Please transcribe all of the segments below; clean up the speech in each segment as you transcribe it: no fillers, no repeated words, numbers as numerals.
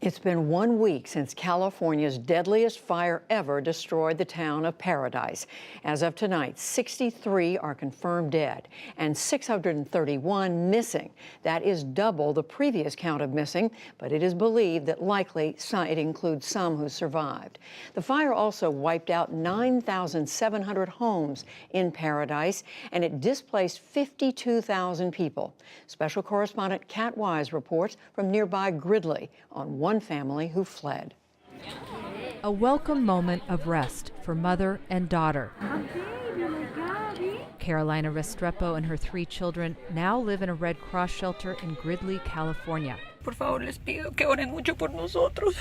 It's been 1 week since California's deadliest fire ever destroyed the town of Paradise. As of tonight, 63 are confirmed dead and 631 missing. That is double the previous count of missing, but it is believed that likely it includes some who survived. The fire also wiped out 9,700 homes in Paradise, and it displaced 52,000 people. Special correspondent Kat Wise reports from nearby Gridley on one family who fled. A welcome moment of rest for mother and daughter. Carolina Restrepo and her 3 children now live in a Red Cross shelter in Gridley, California. Por favor, les pido que oren mucho por nosotros.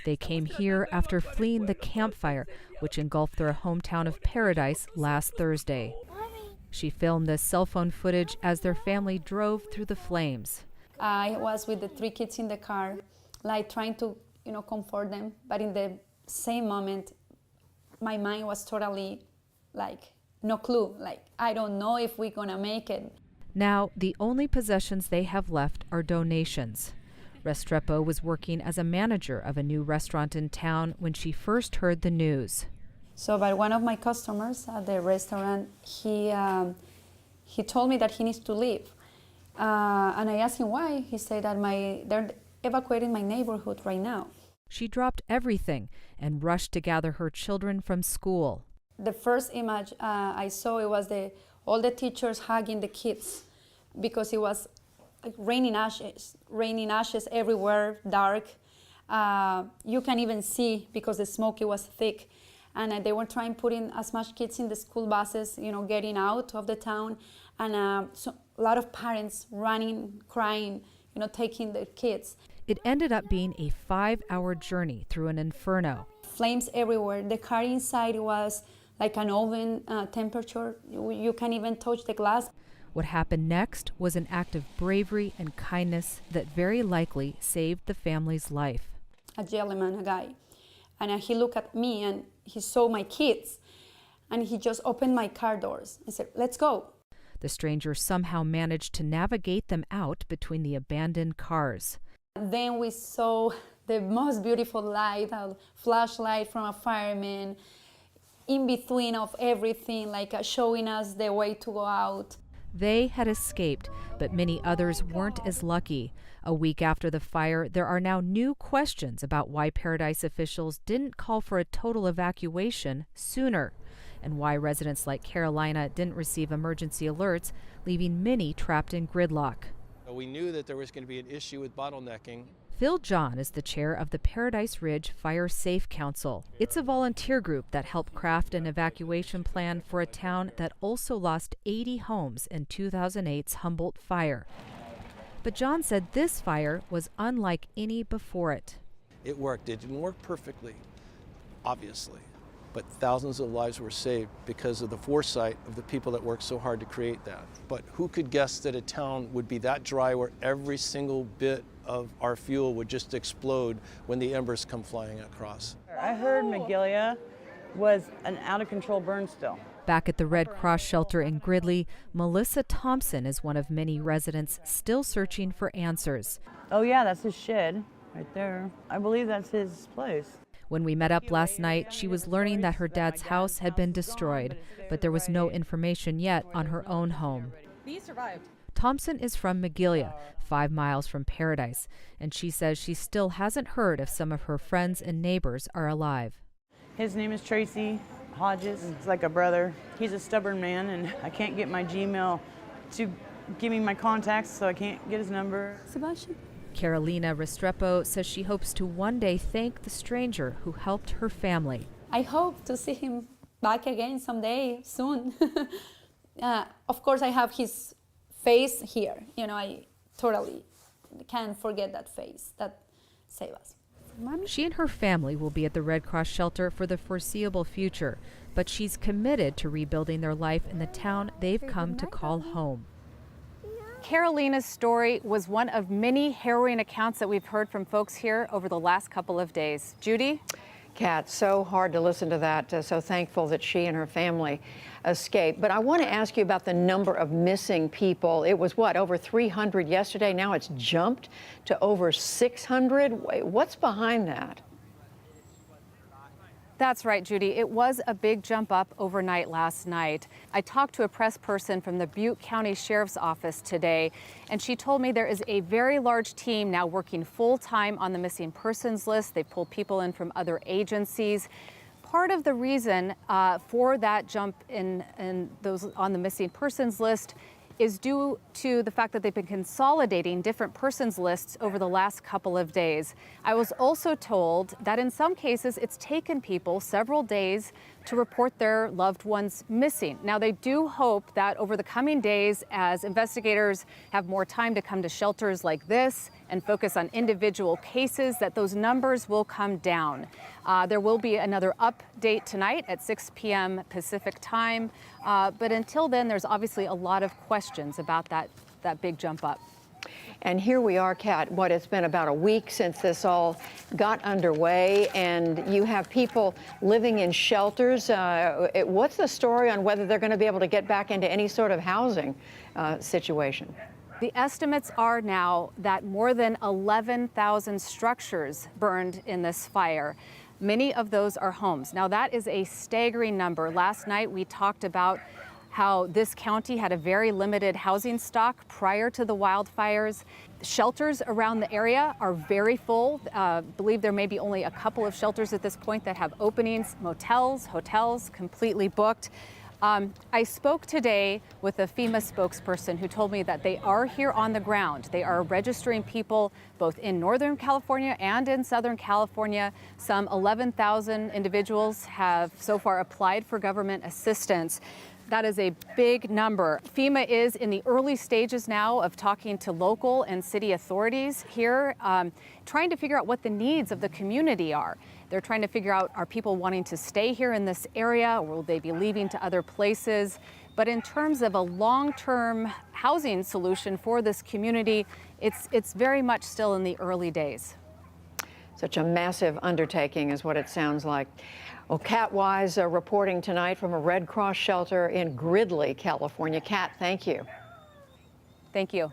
They came here after fleeing the campfire, which engulfed their hometown of Paradise last Thursday. She filmed this cell phone footage as their family drove through the flames. I was with the 3 kids in the car, like trying to, comfort them. But in the same moment, my mind was totally like, no clue. Like, I don't know if we're gonna make it. Now, the only possessions they have left are donations. Restrepo was working as a manager of a new restaurant in town when she first heard the news. So, but one of my customers at the restaurant, he told me that he needs to leave. And I asked him why. He said that they're evacuating my neighborhood right now. She dropped everything and rushed to gather her children from school. The first image I saw, it was all the teachers hugging the kids because it was like raining ashes everywhere, dark. You can even see because the smoke, it was thick. And they were trying putting as much kids in the school buses, getting out of the town. And so a lot of parents running, crying, taking their kids. It ended up being a 5-hour journey through an inferno. Flames everywhere. The car inside was like an oven temperature. You can't even touch the glass. What happened next was an act of bravery and kindness that very likely saved the family's life. A gentleman, a guy. And he looked at me and he saw my kids. And he just opened my car doors and said, "Let's go." The stranger somehow managed to navigate them out between the abandoned cars. Then we saw the most beautiful light, a flashlight from a fireman, in between of everything, like showing us the way to go out. They had escaped, but many others weren't as lucky. A week after the fire, there are now new questions about why Paradise officials didn't call for a total evacuation sooner, and why residents like Carolina didn't receive emergency alerts, leaving many trapped in gridlock. We knew that there was going to be an issue with bottlenecking. Phil John is the chair of the Paradise Ridge Fire Safe Council. It's a volunteer group that helped craft an evacuation plan for a town that also lost 80 homes in 2008's Humboldt fire. But John said this fire was unlike any before it. It worked. It didn't work perfectly, obviously, but thousands of lives were saved because of the foresight of the people that worked so hard to create that. But who could guess that a town would be that dry where every single bit of our fuel would just explode when the embers come flying across? I heard Megillia was an out-of-control burn still. Back at the Red Cross shelter in Gridley, Melissa Thompson is one of many residents still searching for answers. Oh yeah, that's his shed right there. I believe that's his place. When we met up last night, she was learning that her dad's house had been destroyed, but there was no information yet on her own home. He survived. Thompson is from Megillia, 5 miles from Paradise, and she says she still hasn't heard if some of her friends and neighbors are alive. His name is Tracy Hodges. It's like a brother. He's a stubborn man, and I can't get my Gmail to give me my contacts, so I can't get his number. Sebastian. Carolina Restrepo says she hopes to one day thank the stranger who helped her family. I hope to see him back again someday, soon. Of course, I have his face here. I totally can't forget that face that saved us. Mommy? She and her family will be at the Red Cross shelter for the foreseeable future, but she's committed to rebuilding their life in the town they've come to call home. Carolina's story was one of many harrowing accounts that we've heard from folks here over the last couple of days. Judy? Kat, so hard to listen to that. So thankful that she and her family escaped. But I want to ask you about the number of missing people. It was what, over 300 yesterday? Now it's jumped to over 600. What's behind that? That's right, Judy. It was a big jump up overnight last night. I talked to a press person from the Butte County Sheriff's Office today, and she told me there is a very large team now working full-time on the missing persons list. They pulled people in from other agencies. Part of the reason for that jump in those on the missing persons list is due to the fact that they've been consolidating different persons lists over the last couple of days. I was also told that in some cases it's taken people several days to report their loved ones missing. Now, they do hope that over the coming days, as investigators have more time to come to shelters like this and focus on individual cases, that those numbers will come down. There will be another update tonight at 6 p.m. Pacific time. But until then, there's obviously a lot of questions about that big jump up. And here we are, Kat, it's been about a week since this all got underway, and you have people living in shelters. What's the story on whether they're going to be able to get back into any sort of housing situation? The estimates are now that more than 11,000 structures burned in this fire. Many of those are homes. Now, that is a staggering number. Last night, we talked about how this county had a very limited housing stock prior to the wildfires. Shelters around the area are very full. I believe there may be only a couple of shelters at this point that have openings. Motels, hotels, completely booked. I spoke today with a FEMA spokesperson who told me that they are here on the ground. They are registering people both in Northern California and in Southern California. Some 11,000 individuals have so far applied for government assistance. That is a big number. FEMA is in the early stages now of talking to local and city authorities here, trying to figure out what the needs of the community are. They're trying to figure out, are people wanting to stay here in this area, or will they be leaving to other places? But in terms of a long-term housing solution for this community, it's very much still in the early days. Such a massive undertaking is what it sounds like. Well, Kat Wise reporting tonight from a Red Cross shelter in Gridley, California. Kat, thank you. Thank you.